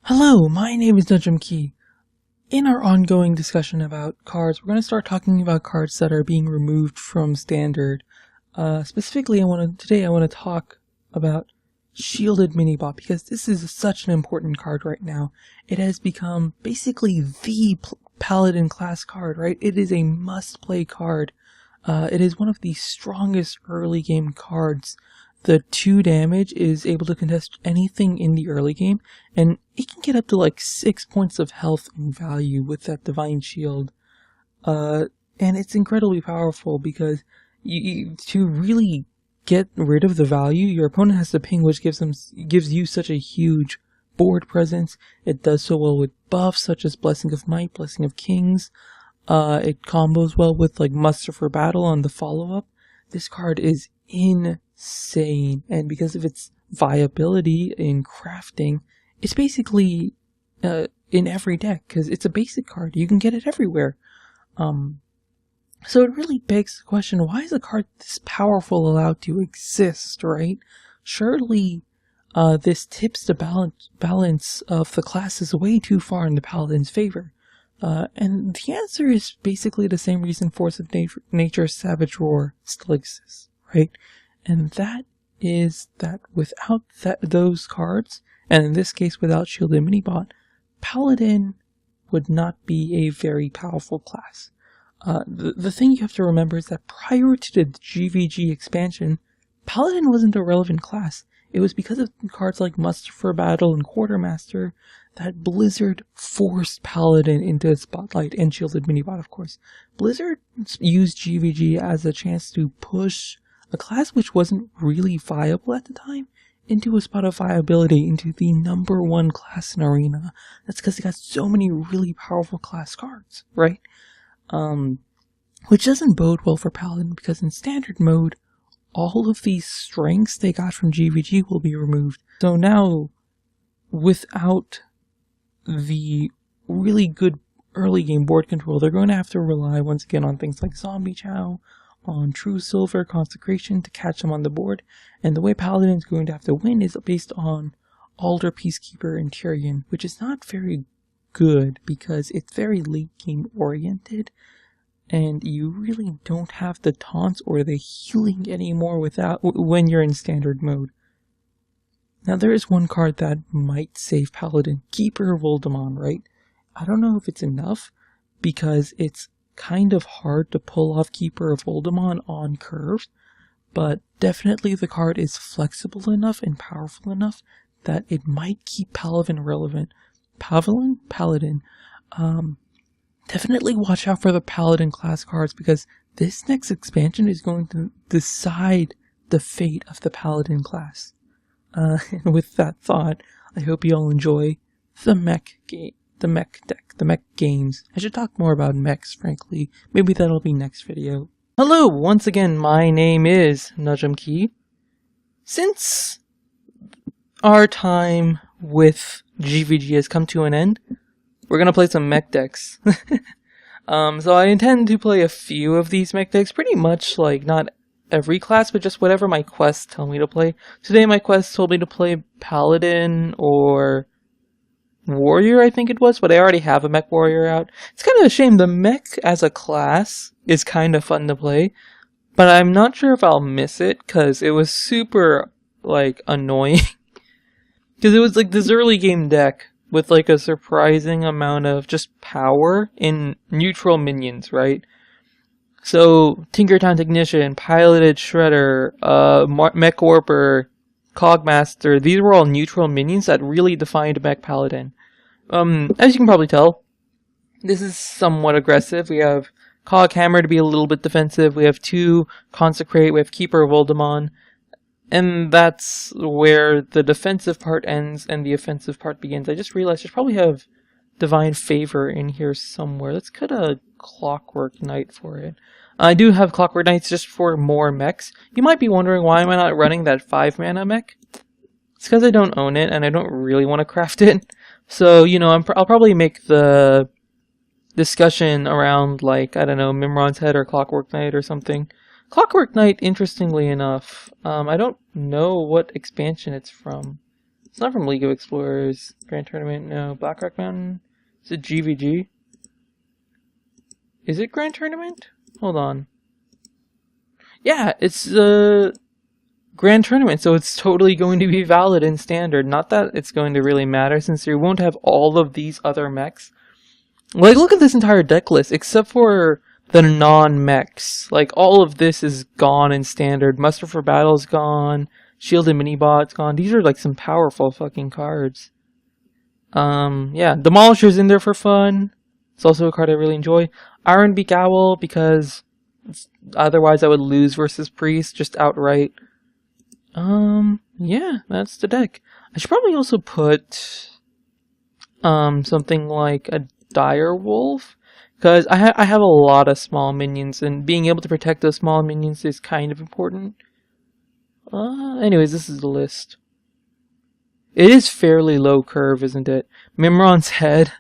Hello, my name is Nujumkey. In our ongoing discussion about cards, we're going to start talking about cards that are being removed from standard. Specifically, today I want to talk about Shielded Minibot because this is such an important card right now. It has become basically the Paladin class card, right? It is a must-play card. It is one of the strongest early game cards. The 2 damage is able to contest anything in the early game, and it can get up to like 6 points of health and value with that Divine Shield. And it's incredibly powerful because to really get rid of the value, your opponent has to ping, which gives you such a huge board presence. It does so well with buffs such as Blessing of Might, Blessing of Kings. It combos well with like Muster for Battle on the follow-up. This card is insane, and because of its viability in crafting, it's basically in every deck because it's a basic card. You can get it everywhere. So it really begs the question, why is a card this powerful allowed to exist, right? Surely this tips the balance of the classes way too far in the Paladin's favor. And the answer is basically the same reason Force of Nature's Savage Roar still exists, right? And that is that without those cards, and in this case without Shielded Minibot, Paladin would not be a very powerful class. The thing you have to remember is that prior to the GVG expansion, Paladin wasn't a relevant class. It was because of cards like Muster for Battle and Quartermaster that Blizzard forced Paladin into the spotlight, and Shielded Minibot, of course. Blizzard used GVG as a chance to push a class which wasn't really viable at the time into a spot of viability, into the #1 class in Arena. That's because they got so many really powerful class cards, right? Which doesn't bode well for Paladin, because in standard mode, all of these strengths they got from GVG will be removed. So now, without the really good early game board control, they're going to have to rely once again on things like Zombie Chow, on True Silver, Consecration to catch them on the board. And the way Paladin is going to have to win is based on Alder, Peacekeeper, and Tyrion, which is not very good because it's very late game oriented. And you really don't have the taunts or the healing anymore when you're in standard mode. Now there is one card that might save Paladin, Keeper of Voldemort, right? I don't know if it's enough, because it's kind of hard to pull off Keeper of Voldemort on curve, but definitely the card is flexible enough and powerful enough that it might keep Paladin relevant. Paladin. Definitely watch out for the Paladin class cards, because this next expansion is going to decide the fate of the Paladin class. And with that thought, I hope you all enjoy the mech deck, the mech games. I should talk more about mechs, frankly. Maybe that'll be next video. Hello, once again, my name is Nujumkey. Since our time with GVG has come to an end, we're gonna play some mech decks. So I intend to play a few of these mech decks, pretty much like not every class, but just whatever my quests tell me to play. Today my quest told me to play Paladin or Warrior, I think it was, but I already have a Mech Warrior out. It's kind of a shame. The Mech as a class is kind of fun to play, but I'm not sure if I'll miss it, because it was super, like, annoying. Because it was like this early game deck with like a surprising amount of just power in neutral minions, right? So, Tinkertown Technician, Piloted Shredder, Mech Warper, Cogmaster, these were all neutral minions that really defined Mech Paladin. As you can probably tell, this is somewhat aggressive. We have Cog Hammer to be a little bit defensive, we have 2 Consecrate, we have Keeper of Voldemort, and that's where the defensive part ends and the offensive part begins. I just realized I should probably have Divine Favor in here somewhere. Let's cut a Clockwork Knight for it. I do have Clockwork Knights just for more mechs. You might be wondering, why am I not running that 5-mana mech? It's because I don't own it, and I don't really want to craft it. So, you know, I'll probably make the discussion around, like, I don't know, Mimron's Head or Clockwork Knight or something. Clockwork Knight, interestingly enough, I don't know what expansion it's from. It's not from League of Explorers. Grand Tournament, no. Blackrock Mountain. Is it GVG? Is it Grand Tournament? Hold on. Yeah, it's Grand Tournament, so it's totally going to be valid in Standard. Not that it's going to really matter, since you won't have all of these other mechs. Like, look at this entire deck list, except for the non-mechs. Like, all of this is gone in Standard. Muster for Battle's gone. Shielded Minibot's gone. These are, like, some powerful fucking cards. Yeah, Demolisher's in there for fun. It's also a card I really enjoy. Ironbeak Owl, because otherwise I would lose versus Priest, just outright. Yeah, that's the deck. I should probably also put, something like a Dire Wolf, because I have a lot of small minions, and being able to protect those small minions is kind of important. Anyways, this is the list. It is fairly low curve, isn't it? Mimron's head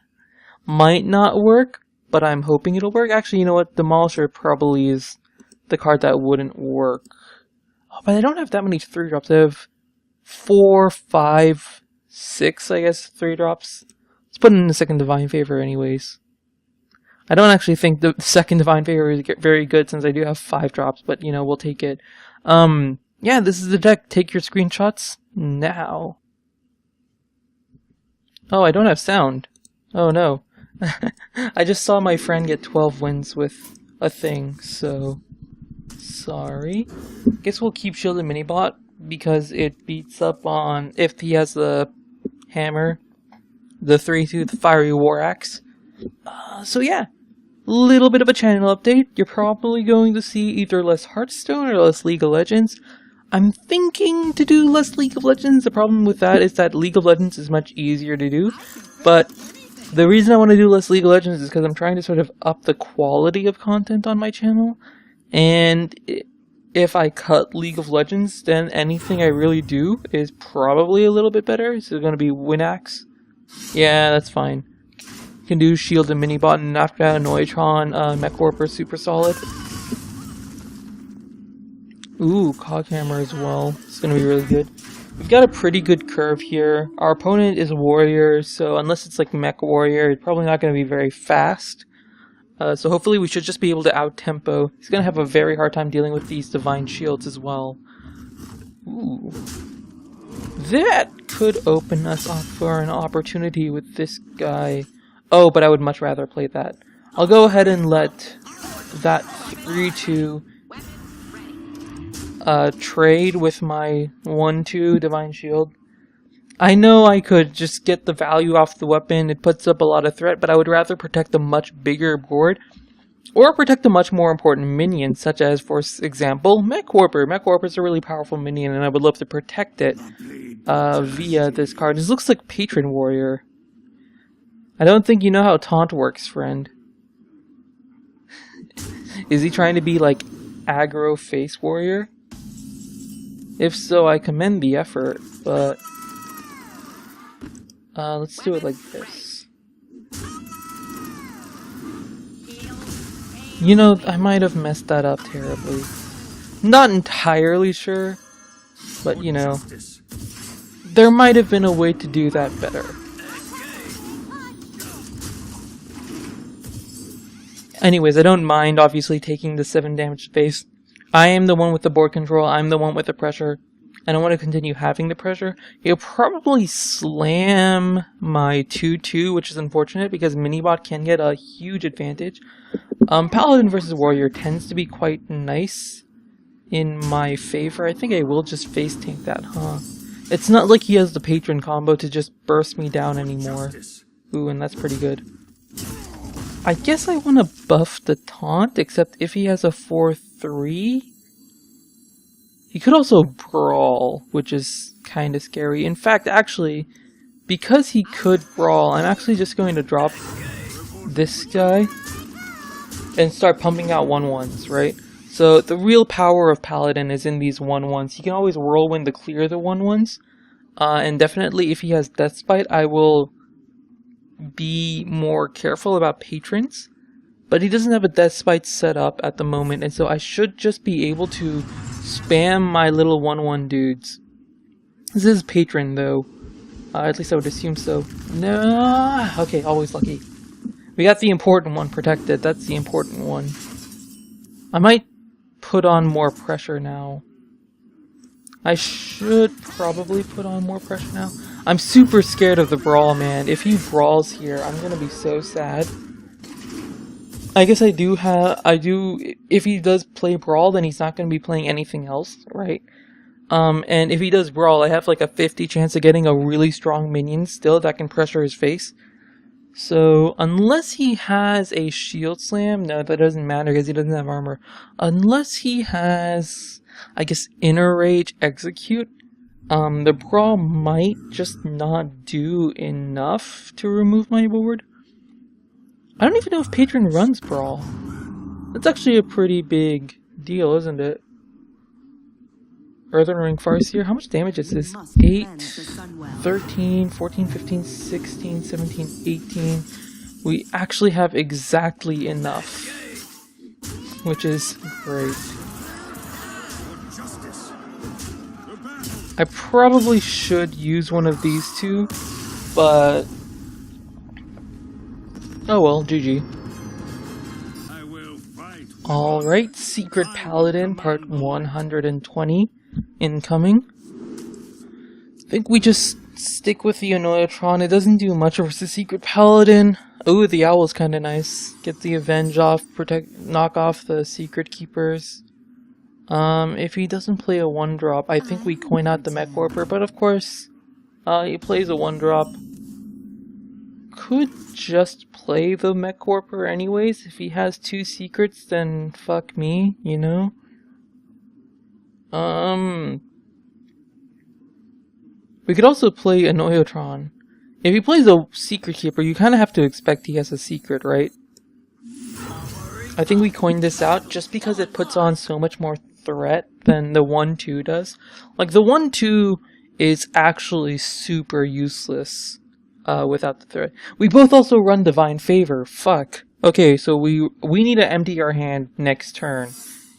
might not work, but I'm hoping it'll work. Actually, you know what? Demolisher probably is the card that wouldn't work. Oh, but I don't have that many 3-drops. I have 4, 5, 6, I guess, 3-drops. Let's put in the second Divine Favor anyways. I don't actually think the second Divine Favor is very good since I do have 5 drops, but, you know, we'll take it. Yeah, this is the deck. Take your screenshots now. Oh, I don't have sound. Oh, no. I just saw my friend get 12 wins with a thing, so sorry. Guess we'll keep Shielded Minibot because it beats up on, if he has the hammer, the 3/2, the Fiery War Axe. So yeah, little bit of a channel update. You're probably going to see either less Hearthstone or less League of Legends. I'm thinking to do less League of Legends. The problem with that is that League of Legends is much easier to do, but the reason I want to do less League of Legends is because I'm trying to sort of up the quality of content on my channel, and if I cut League of Legends, then anything I really do is probably a little bit better. So it's going to be Winax. Yeah, that's fine. You can do Shield and Minibot, and after that, Noitron, Mech Warper, super solid. Ooh, Coghammer as well. It's going to be really good. We've got a pretty good curve here. Our opponent is a warrior, so unless it's like Mech Warrior, it's probably not going to be very fast. So hopefully we should just be able to out-tempo. He's going to have a very hard time dealing with these Divine Shields as well. Ooh. That could open us up for an opportunity with this guy. Oh, but I would much rather play that. I'll go ahead and let that 3/2 trade with my 1/2 Divine Shield. I know I could just get the value off the weapon, it puts up a lot of threat, but I would rather protect a much bigger board, or protect a much more important minion, such as, for example, Mech Warper. Mech Warper is a really powerful minion, and I would love to protect it via this card. This looks like Patron Warrior. I don't think you know how taunt works, friend. Is he trying to be like aggro face warrior? If so, I commend the effort, but let's do it like this. You know, I might have messed that up terribly. Not entirely sure, but you know, there might have been a way to do that better. Anyways, I don't mind, obviously, taking the 7 damage face. I am the one with the board control, I'm the one with the pressure. I don't want to continue having the pressure. He'll probably slam my 2/2, which is unfortunate because Minibot can get a huge advantage. Paladin versus Warrior tends to be quite nice in my favor. I think I will just face tank that, huh? It's not like he has the Patron combo to just burst me down anymore. Ooh, and that's pretty good. I guess I want to buff the taunt, except if he has a 4/3... he could also brawl, which is kind of scary. In fact, actually, because he could brawl, I'm actually just going to drop this guy and start pumping out 1/1s, right? So the real power of Paladin is in these 1/1s. He can always whirlwind to clear the 1/1s. And definitely if he has Deathspite, I will be more careful about patrons. But he doesn't have a Deathspite set up at the moment, and so I should just be able to spam my little 1/1 dudes. This is Patron though. At least I would assume so. No. Okay, always lucky. We got the important one protected. That's the important one. I might put on more pressure now. I should probably put on more pressure now. I'm super scared of the brawl, man. If he brawls here, I'm gonna be so sad. I guess if he does play brawl, then he's not gonna be playing anything else, right? And if he does brawl, I have like a 50 chance of getting a really strong minion still that can pressure his face. So, unless he has a shield slam, no, that doesn't matter because he doesn't have armor. Unless he has, I guess, inner rage execute, the brawl might just not do enough to remove my board. I don't even know if Patron runs brawl. That's actually a pretty big deal, isn't it? Earthen Ring Farseer, how much damage is this? 8, 13, 14, 15, 16, 17, 18. We actually have exactly enough, which is great. I probably should use one of these two, but oh well, GG. Alright, Secret Paladin, part 120. Incoming. I think we just stick with the Annoyatron. It doesn't do much versus Secret Paladin. Ooh, the Owl's kinda nice. Get the Avenge off, knock off the Secret Keepers. If he doesn't play a 1-drop, I think we coin out the Mech Warper, but of course, he plays a 1-drop. Could just play the Mech Warper anyways. If he has 2 secrets, then fuck me, you know? We could also play a Annoyatron. If he plays a Secret Keeper, you kind of have to expect he has a secret, right? I think we coined this out just because it puts on so much more threat than the 1-2 does. Like, the 1-2 is actually super useless without the threat. We both also run Divine Favor. Fuck. Okay, so we need to empty our hand next turn.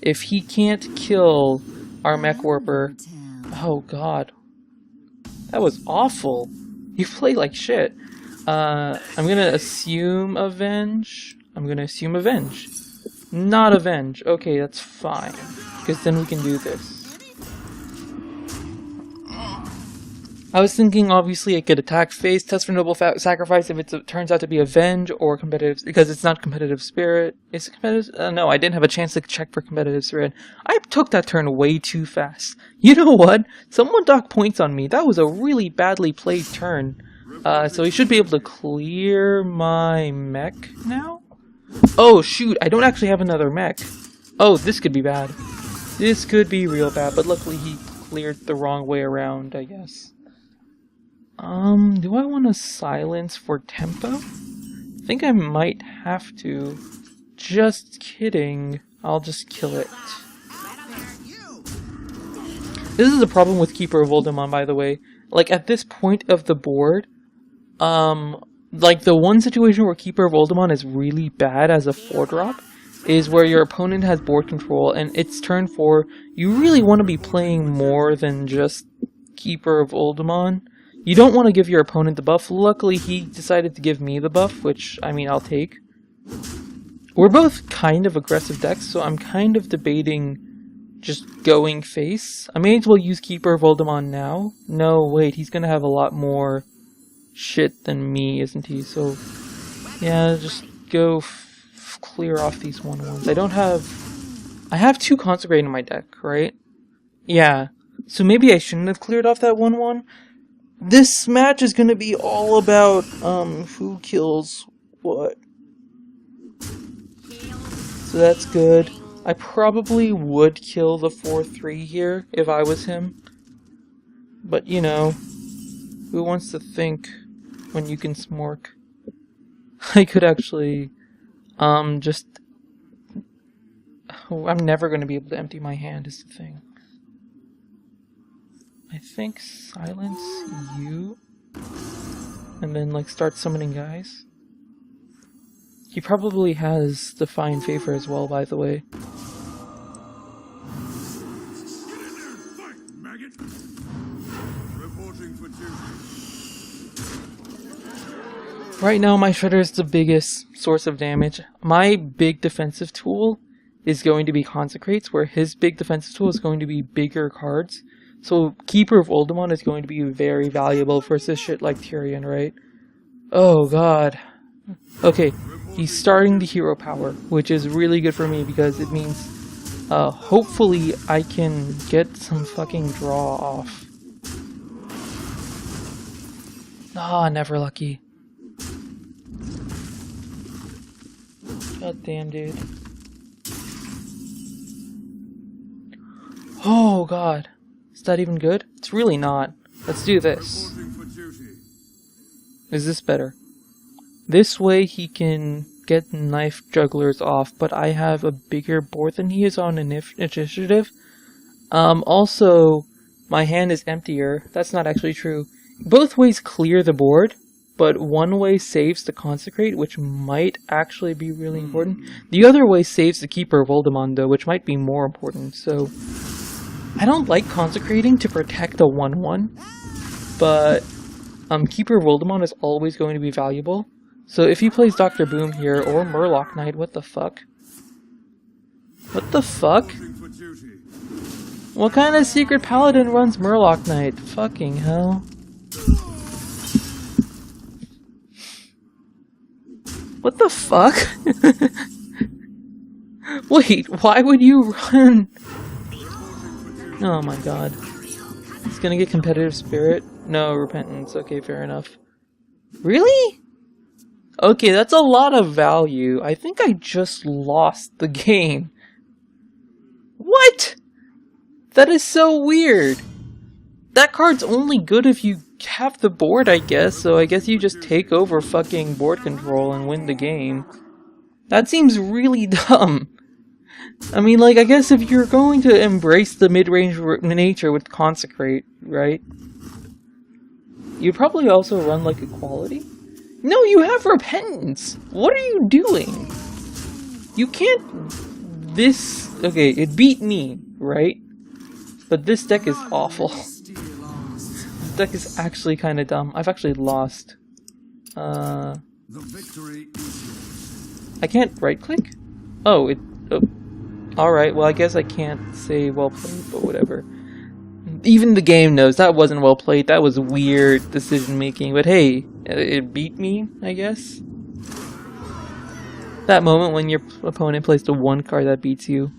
If he can't kill our Mech Warper... Oh god. That was awful. You play like shit. I'm gonna assume Avenge. Not Avenge. Okay, that's fine. Because then we can do this. I was thinking, obviously, I could attack phase, test for noble sacrifice if it turns out to be Avenge or competitive, because it's not competitive spirit. Is it competitive? No, I didn't have a chance to check for competitive spirit. I took that turn way too fast. You know what? Someone docked points on me. That was a really badly played turn. So he should be able to clear my mech now? Oh, shoot, I don't actually have another mech. Oh, this could be bad. This could be real bad, but luckily he cleared the wrong way around, I guess. Do I want to silence for tempo? I think I might have to. Just kidding. I'll just kill it. This is a problem with Keeper of Voldemort, by the way. Like, at this point of the board, like, the one situation where Keeper of Voldemort is really bad as a 4-drop is where your opponent has board control, and it's turn 4. You really want to be playing more than just Keeper of Voldemort. You don't want to give your opponent the buff. Luckily, he decided to give me the buff, which, I mean, I'll take. We're both kind of aggressive decks, so I'm kind of debating just going face. I may as well use Keeper of Voldemort now. No, wait, he's gonna have a lot more shit than me, isn't he? So, yeah, just go clear off these 1/1s. I have 2 Consecrate in my deck, right? Yeah, so maybe I shouldn't have cleared off that 1/1. This match is going to be all about, who kills what. So that's good. I probably would kill the 4/3 here if I was him. But, you know, who wants to think when you can smork? I could actually, just... Oh, I'm never going to be able to empty my hand is the thing. I think silence you, and then like start summoning guys. He probably has Divine Favor as well, by the way. Right now, my Shredder is the biggest source of damage. My big defensive tool is going to be Consecrates, where his big defensive tool is going to be bigger cards. So Keeper of Oldemon is going to be very valuable versus shit like Tyrion, right? Oh god. Okay, he's starting the hero power, which is really good for me because it means hopefully I can get some fucking draw off. Ah, never lucky. God damn, dude. Oh god. Is that even good? It's really not. Let's do this. Is this better? This way he can get knife jugglers off, but I have a bigger board than he is on initiative. Also, my hand is emptier. That's not actually true. Both ways clear the board, but one way saves the Consecrate, which might actually be really important. The other way saves the Keeper of Oldemon, though, which might be more important. So, I don't like Consecrating to protect a 1-1, but Keeper of Oldemon is always going to be valuable. So if he plays Dr. Boom here, or Murloc Knight, what the fuck? What the fuck? What kind of secret paladin runs Murloc Knight? Fucking hell. What the fuck? Wait, why would you run? Oh my god. He's gonna get competitive spirit? No, repentance. Okay, fair enough. Really? Okay, that's a lot of value. I think I just lost the game. What? That is so weird. That card's only good if you have the board, I guess, so I guess you just take over fucking board control and win the game. That seems really dumb. I mean, like, I guess if you're going to embrace the mid-range nature with Consecrate, right? You'd probably also run, like, Equality? No, you have Repentance! What are you doing? You can't... This... Okay, it beat me, right? But this deck is awful. This deck is actually kind of dumb. I've actually lost. I can't right-click? Oh, it... Oh. Alright, well I guess I can't say well played, but whatever. Even the game knows that wasn't well played, that was weird decision making, but hey, it beat me, I guess. That moment when your opponent plays the one card that beats you.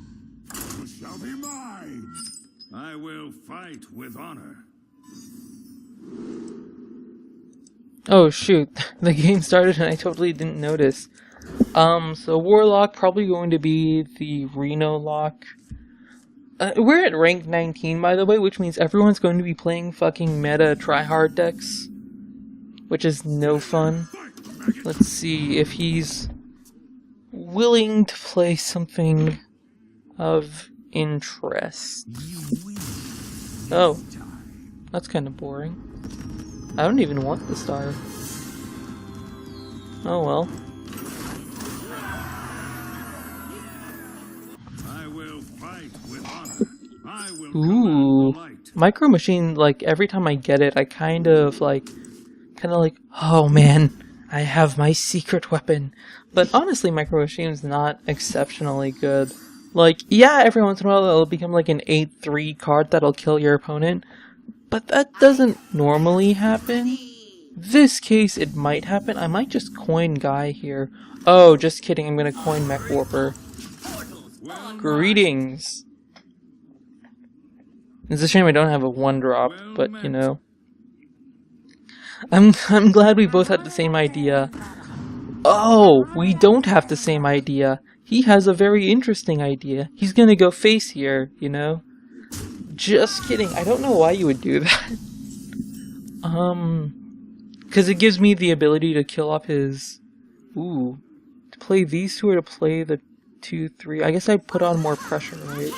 You shall be mine. I will fight with honor. Oh shoot, the game started and I totally didn't notice. So Warlock, probably going to be the Reno lock. We're at rank 19, by the way, which means everyone's going to be playing fucking meta tryhard decks. Which is no fun. Let's see if he's willing to play something of interest. Oh, that's kind of boring. I don't even want the star. Oh well. Ooh, Micro Machine, like, every time I get it, I kind of like, oh man, I have my secret weapon. But honestly, Micro Machine's not exceptionally good. Like, yeah, every once in a while it'll become like an 8-3 card that'll kill your opponent, but that doesn't normally happen. This case, it might happen. I might just coin Guy here. Oh, just kidding, I'm gonna coin Mech Warper. Greetings! It's a shame I don't have a 1-drop, but, you know. I'm glad we both had the same idea. Oh, we don't have the same idea. He has a very interesting idea. He's gonna go face here, you know? Just kidding. I don't know why you would do that. Because it gives me the ability to kill off his... Ooh. To play these two or to play the 2-3. I guess I put on more pressure, right?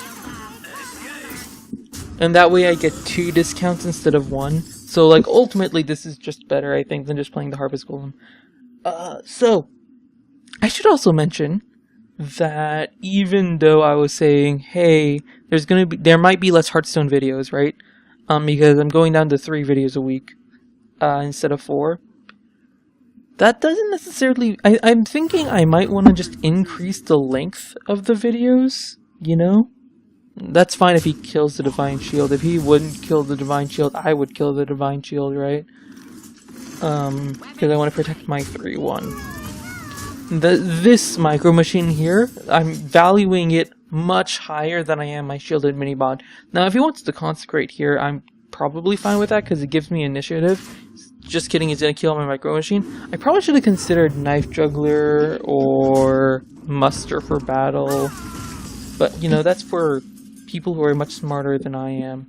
And that way I get 2 discounts instead of 1. So, like, ultimately this is just better, I think, than just playing the Harvest Golem. So, I should also mention that even though I was saying, hey, there might be less Hearthstone videos, right? Because I'm going down to 3 videos a week, instead of 4. that doesn't necessarily... I'm thinking I might want to just increase the length of the videos, you know? That's fine if he kills the Divine Shield. If he wouldn't kill the Divine Shield, I would kill the Divine Shield, right? Because I want to protect my 3-1. This micro machine here, I'm valuing it much higher than I am my shielded mini-bot. Now, if he wants to consecrate here, I'm probably fine with that because it gives me initiative. Just kidding, he's gonna kill my micro machine. I probably should have considered Knife Juggler or Muster for battle. But, you know, that's for people who are much smarter than I am.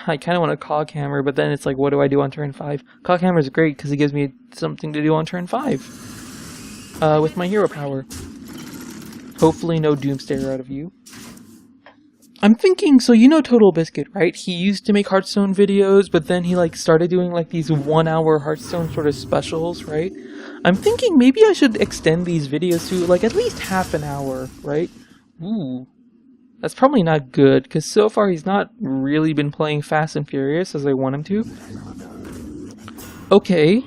I kind of want a Cog Hammer, but then it's like, what do I do on turn 5? Cog Hammer is great because it gives me something to do on turn 5. With my hero power. Hopefully no Doomstayer out of you. I'm thinking, so you know Total Biscuit, right? He used to make Hearthstone videos, but then he like started doing like these 1-hour Hearthstone sort of specials, right? I'm thinking maybe I should extend these videos to like at least half an hour, right? Ooh. That's probably not good, because so far he's not really been playing Fast and Furious as I want him to. Okay.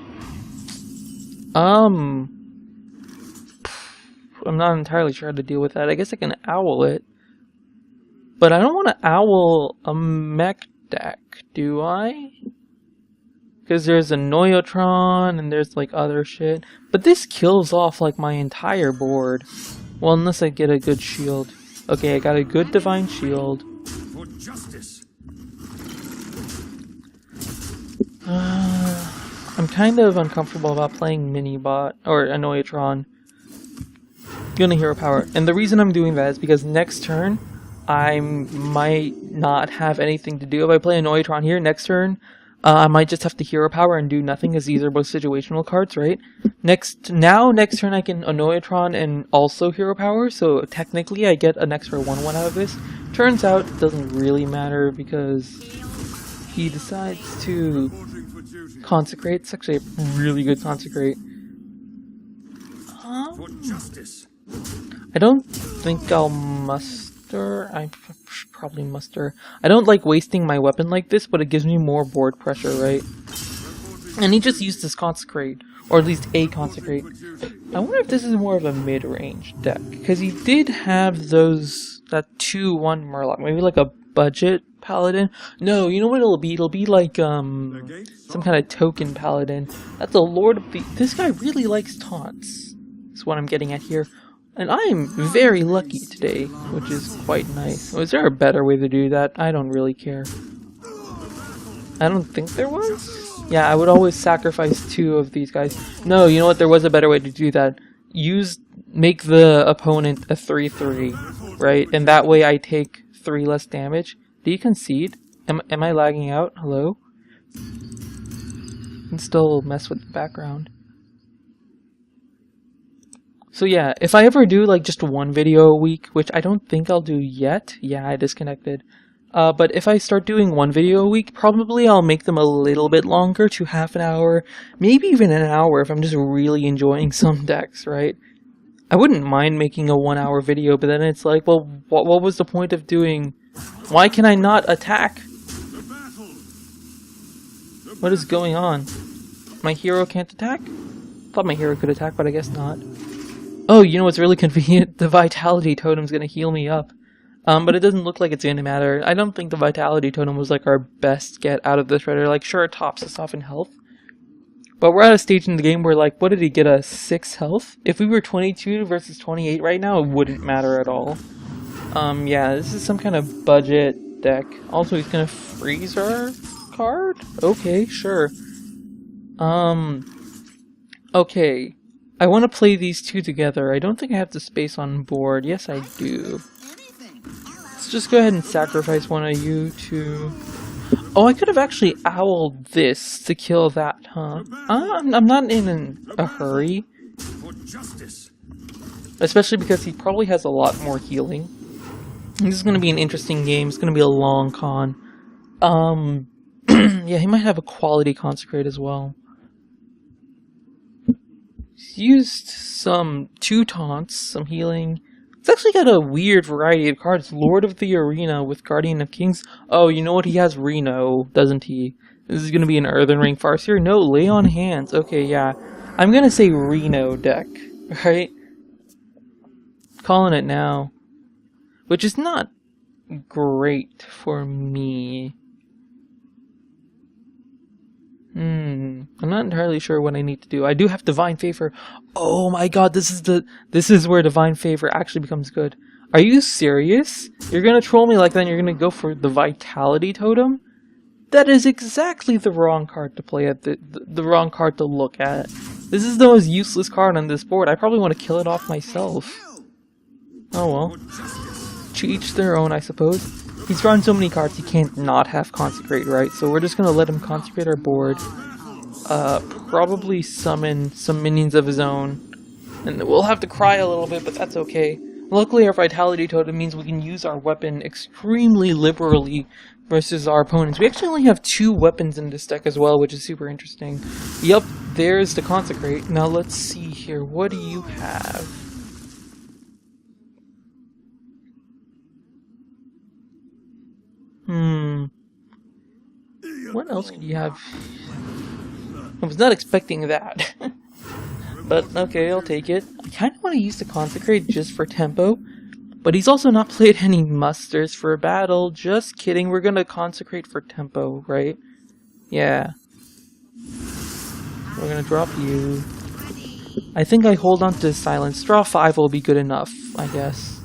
I'm not entirely sure how to deal with that. I guess I can owl it. But I don't want to owl a mech deck, do I? Because there's a Noyotron and there's like other shit. But this kills off like my entire board. Well, unless I get a good shield. Okay, I got a good Divine Shield. For justice. I'm kind of uncomfortable about playing Mini-Bot, or a Noyotron. Gonna hero power. And the reason I'm doing that is because next turn, I might not have anything to do. If I play a Noyotron here, next turn, I might just have to hero power and do nothing, as these are both situational cards, right? Next turn I can Noyotron and also hero power, so technically I get an extra 1-1 out of this. Turns out it doesn't really matter because he decides to consecrate. It's actually a really good consecrate. For justice. I don't think I'll muster. I should probably muster. I don't like wasting my weapon like this, but it gives me more board pressure, right? And he just used this consecrate, or at least a consecrate. I wonder if this is more of a mid-range deck, because he did have that 2-1 Murloc, maybe like a budget Paladin. No, you know what it'll be? It'll be like some kind of token Paladin. That's a Lord of the. This guy really likes taunts. That's what I'm getting at here. And I am very lucky today, which is quite nice. Was there a better way to do that? I don't really care. I don't think there was? Yeah, I would always sacrifice 2 of these guys. No, you know what? There was a better way to do that. Make the opponent a 3-3, right? And that way I take 3 less damage. Do you concede? Am I lagging out? Hello? I can still mess with the background. So yeah, if I ever do like just 1 video a week, which I don't think I'll do yet. Yeah, I disconnected. But if I start doing 1 video a week, probably I'll make them a little bit longer to half an hour, maybe even an hour if I'm just really enjoying some decks, right? I wouldn't mind making a 1-hour video, but then it's like, well, what was the point of doing... Why can I not attack? What is going on? My hero can't attack? Thought my hero could attack, but I guess not. Oh, you know what's really convenient? The Vitality Totem's gonna heal me up. But it doesn't look like it's gonna matter. I don't think the Vitality Totem was like our best get out of this Shredder. Like, sure, it tops us off in health. But we're at a stage in the game where, like, what did he get us? 6 health? If we were 22 versus 28 right now, it wouldn't matter at all. Yeah, this is some kind of budget deck. Also, he's gonna freeze our card? Okay, sure. Okay. I want to play these 2 together. I don't think I have the space on board. Yes, I do. Let's just go ahead and sacrifice one of you to... Oh, I could have actually owled this to kill that, huh? I'm not in a hurry. Especially because he probably has a lot more healing. This is going to be an interesting game. It's going to be a long con. Yeah, he might have a quality consecrate as well. He's used some 2 taunts, some healing. It's actually got a weird variety of cards. Lord of the Arena with Guardian of Kings. Oh, you know what? He has Reno, doesn't he? This is going to be an Earthen Ring Farseer. No, Lay on Hands. Okay, yeah. I'm gonna say Reno deck, right? Calling it now. Which is not great for me. I'm not entirely sure what I need to do. I do have Divine Favor. Oh my god, this is where Divine Favor actually becomes good. Are you serious? You're gonna troll me like that and you're gonna go for the Vitality Totem? That is exactly the wrong card to play at, the wrong card to look at. This is the most useless card on this board. I probably want to kill it off myself. Oh well. To each their own, I suppose. He's drawn so many cards he can't not have Consecrate, right? So we're just gonna let him Consecrate our board. Probably summon some minions of his own. And we'll have to cry a little bit, but that's okay. Luckily our Vitality Totem means we can use our weapon extremely liberally versus our opponents. We actually only have 2 weapons in this deck as well, which is super interesting. Yup, there's the Consecrate. Now let's see here. What do you have? What else could you have? I was not expecting that. But okay, I'll take it. I kind of want to use the Consecrate just for tempo. But he's also not played any musters for a battle. Just kidding, we're gonna Consecrate for tempo, right? Yeah. We're gonna drop you. I think I hold on to Silence. Draw 5 will be good enough, I guess.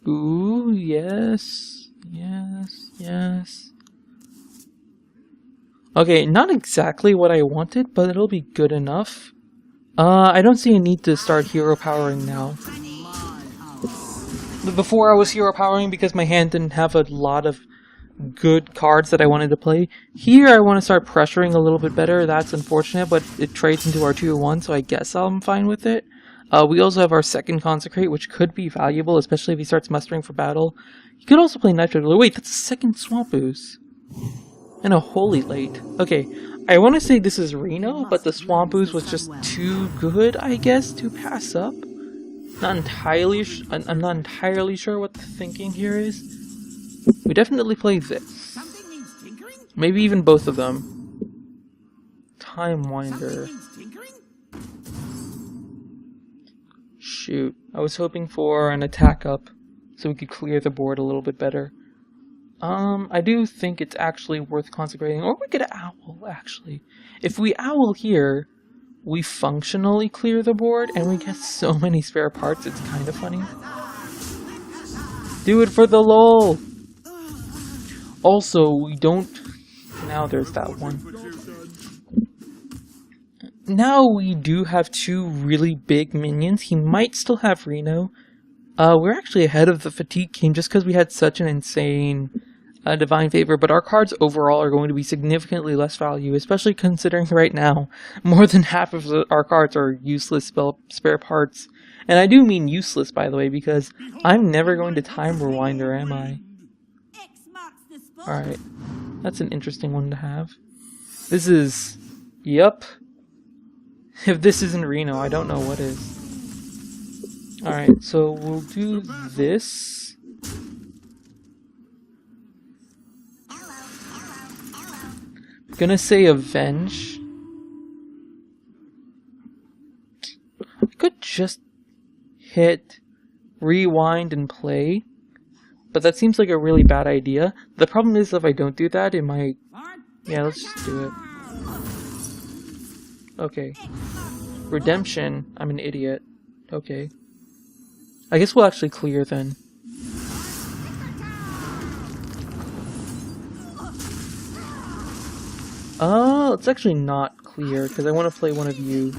Ooh, yes. Yes, yes. Okay, not exactly what I wanted, but it'll be good enough. I don't see a need to start hero powering now. Before I was hero powering because my hand didn't have a lot of good cards that I wanted to play. Here I want to start pressuring a little bit better. That's unfortunate, but it trades into our 2-1, so I guess I'm fine with it. We also have our second Consecrate, which could be valuable, especially if he starts mustering for battle. You could also play Nitro. Wait, that's a second Swamp Ooze. And a Holy Light. Okay, I want to say this is Reno, but the Swamp Ooze was just too good, I guess, to pass up. I'm not entirely sure what the thinking here is. We definitely play this. Maybe even both of them. Time Winder. Shoot, I was hoping for an attack up so we could clear the board a little bit better. I do think it's actually worth consecrating, or we could owl, actually. If we owl here, we functionally clear the board, and we get so many spare parts, it's kind of funny. Do it for the lol! Also, we don't... Now there's that one. Now we do have 2 really big minions. He might still have Reno. We're actually ahead of the Fatigue King just because we had such an insane Divine Favor, but our cards overall are going to be significantly less value, especially considering right now more than half of our cards are useless spare parts. And I do mean useless, by the way, because I'm never going to Time Rewinder, am I? Alright, that's an interesting one to have. This is... Yup. If this isn't Reno, I don't know what is. Alright, so we'll do this. Gonna say Avenge. I could just hit Rewind and play, but that seems like a really bad idea. The problem is if I don't do that, it might... Yeah, let's just do it. Okay. Redemption. I'm an idiot. Okay. I guess we'll actually clear then. Let's actually not clear, because I want to play one of you.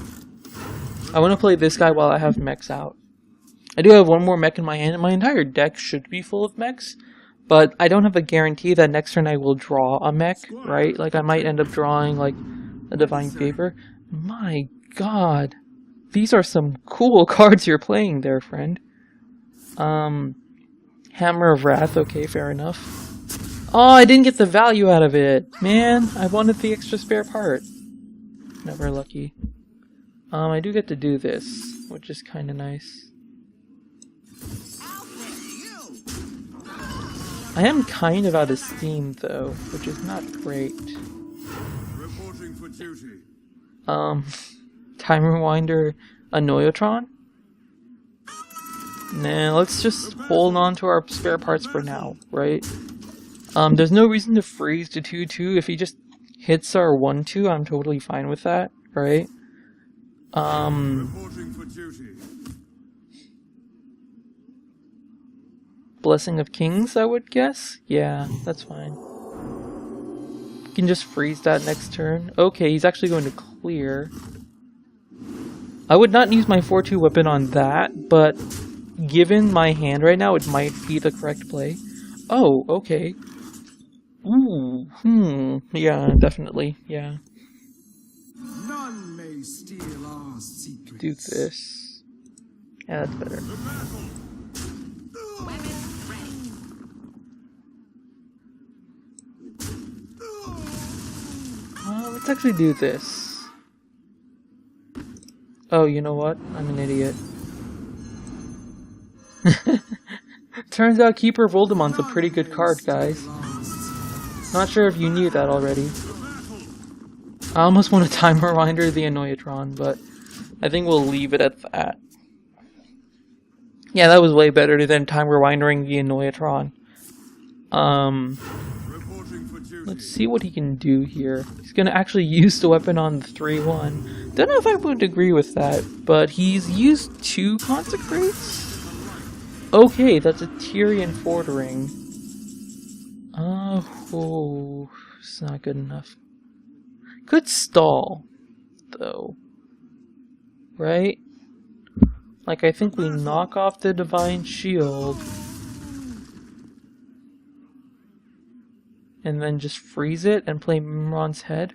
I want to play this guy while I have mechs out. I do have one more mech in my hand, and my entire deck should be full of mechs, but I don't have a guarantee that next turn I will draw a mech, right? Like, I might end up drawing, like, a Divine Favor. My god. These are some cool cards you're playing there, friend. Hammer of Wrath, okay, fair enough. Oh, I didn't get the value out of it. Man, I wanted the extra spare part. Never lucky. I do get to do this, which is kind of nice. I am kind of out of steam, though, which is not great. Reporting for duty. Time Rewinder, a Noyotron? Nah, let's just hold on to our spare parts for now, right? There's no reason to freeze to 2-2. If he just hits our 1-2, I'm totally fine with that, right? Blessing of Kings, I would guess? Yeah, that's fine. You can just freeze that next turn. Okay, he's actually going to clear. I would not use my 4-2 weapon on that, but given my hand right now, it might be the correct play. Oh, okay. Ooh, yeah, definitely, yeah. None may steal our secrets. Do this. Yeah, that's better. Let's actually do this. Oh, you know what? I'm an idiot. Turns out Keeper of Voldemort's a pretty good card, guys. Not sure if you knew that already. I almost want to Time Rewinder the Annoyatron, but I think we'll leave it at that. Yeah, that was way better than Time Rewindering the Annoyatron. Let's see what he can do here. He's going to actually use the weapon on the 3-1. Don't know if I would agree with that, but he's used 2 Consecrates? Okay, that's a Tyrian Fordering. Oh, it's not good enough. Could stall, though. Right? Like, I think we knock off the Divine Shield. And then just freeze it and play Mimron's Head.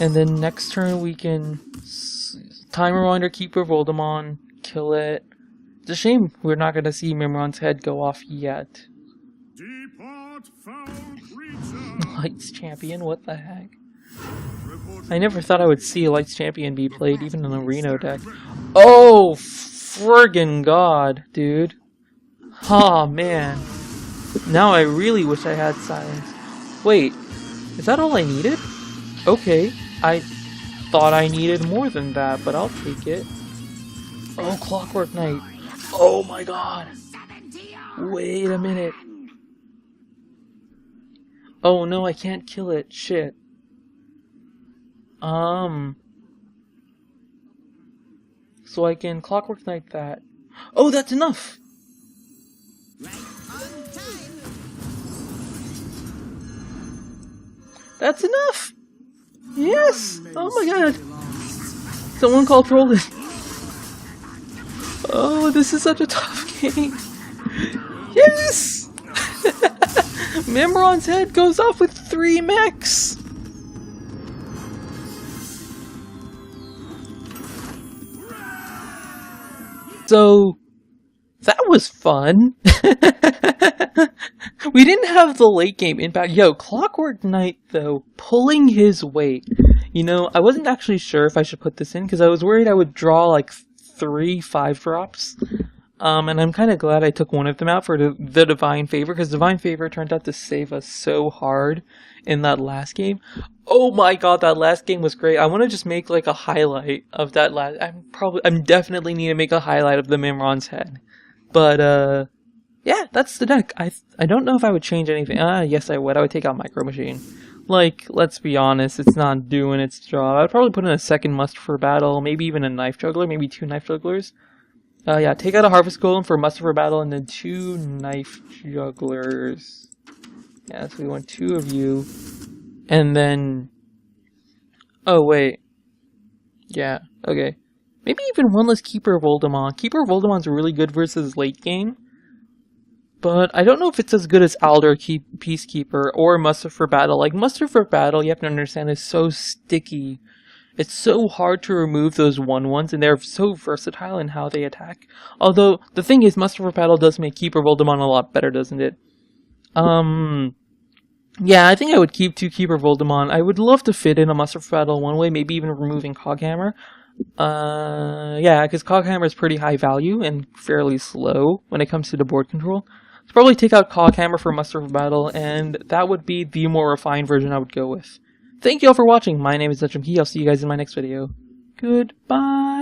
And then next turn we can Time Rewinder, Keeper of Voldemort, kill it. It's a shame we're not going to see Mimron's Head go off yet. Depart, foul creature. Lights Champion, what the heck? I never thought I would see a Lights Champion be played even in a Reno deck. Oh, friggin' god, dude. Aw, man. Now I really wish I had Silence. Wait, is that all I needed? Okay, I thought I needed more than that, but I'll take it. Oh, Clockwork Knight. Oh my god. Wait a minute. Oh no, I can't kill it. Shit. So I can Clockwork Knight that. Oh, that's enough! That's enough! Yes! Oh my god! Someone call Trollin. Oh, this is such a tough game. Yes! Mimron's Head goes off with 3 mechs! So, that was fun. We didn't have the late game impact. Yo, Clockwork Knight, though, pulling his weight. You know, I wasn't actually sure if I should put this in, because I was worried I would draw, like, 3 5-drops. And I'm kind of glad I took one of them out for the Divine Favor, because Divine Favor turned out to save us so hard in that last game. Oh my god, that last game was great. I want to just make like a highlight of that last. I'm definitely need to make a highlight of the Mimron's Head. But yeah, that's the deck. I don't know if I would change anything. Yes I would. I would take out Micro Machine. Like, let's be honest, it's not doing its job. I'd probably put in a second Muster for Battle, maybe even a Knife Juggler, maybe 2 Knife Jugglers. Yeah, take out a Harvest Golem for Muster for Battle, and then 2 Knife Jugglers. Yeah, so we want 2 of you. And then... Oh, wait. Yeah, okay. Maybe even 1 less Keeper of Voldemort. Keeper of Voldemort's really good versus late game. But I don't know if it's as good as Aldor Peacekeeper or Muster for Battle. Like, Muster for Battle, you have to understand, is so sticky. It's so hard to remove those 1/1s, and they're so versatile in how they attack. Although, the thing is, Muster for Battle does make Keeper of Voldemort a lot better, doesn't it? Yeah, I think I would keep 2 Keeper of Voldemort. I would love to fit in a Muster for Battle one way, maybe even removing Coghammer. Yeah, because Coghammer is pretty high value and fairly slow when it comes to the board control. So probably take out Coghammer for Muster of Battle, and that would be the more refined version I would go with. Thank you all for watching. My name is nujumkey. I'll see you guys in my next video. Goodbye.